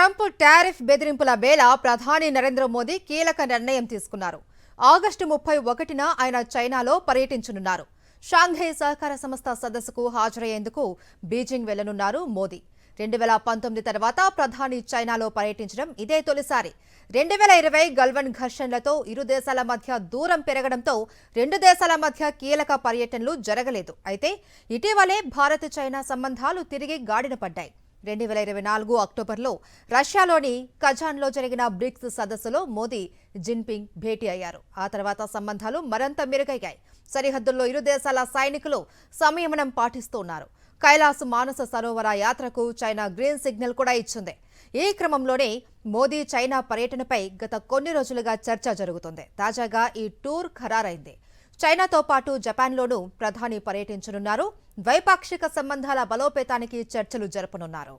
Trump tariff బెదిరింపుల వేళ ప్రధాని నరేంద్ర మోదీ కీలక నిర్ణయం తీసుకున్నారు. ఆగస్టు 31న ఆయన చైనాలో పర్యటించనున్నారు. షాంఘై సహకార సంస్థ సదస్సుకు హాజరయ్యేందుకు బీజింగ్ వెళ్లనున్నారు మోదీ. 2019 తర్వాత ప్రధాని చైనాలో పర్యటించడం ఇదే తొలిసారి. 2020 గల్వాన్ ఘర్షణలతో ఇరు దేశాల మధ్య దూరం పెరగడంతో రెండు దేశాల మధ్య కీలక పర్యటనలు జరగలేదు. అయితే ఇటీవలే భారత్ చైనా సంబంధాలు తిరిగి గాడిన పడ్డాయి. 2024 అక్టోబర్లో రష్యాలోని కజాన్లో జరిగిన బ్రిక్స్ సదస్సులో మోదీ జిన్పింగ్ భేటీ అయ్యారు. ఆ తర్వాత సంబంధాలు మరింత మెరుగయ్యాయి. సరిహద్దుల్లో ఇరు దేశాల సైనికులు సంయమనం పాటిస్తున్నారు. కైలాస్ మానస సరోవర యాత్రకు చైనా గ్రీన్ సిగ్నల్ కూడా ఇచ్చింది. ఈ క్రమంలోనే మోదీ చైనా పర్యటనపై గత కొన్ని రోజులుగా చర్చ జరుగుతుంది. తాజాగా ఈ టూర్ ఖరారైంది. చైనాతో పాటు జపాన్లోనూ ప్రధాని పర్యటించనున్నారు. ద్వైపాక్షిక సంబంధాల బలోపేతానికి చర్చలు జరపనున్నారు.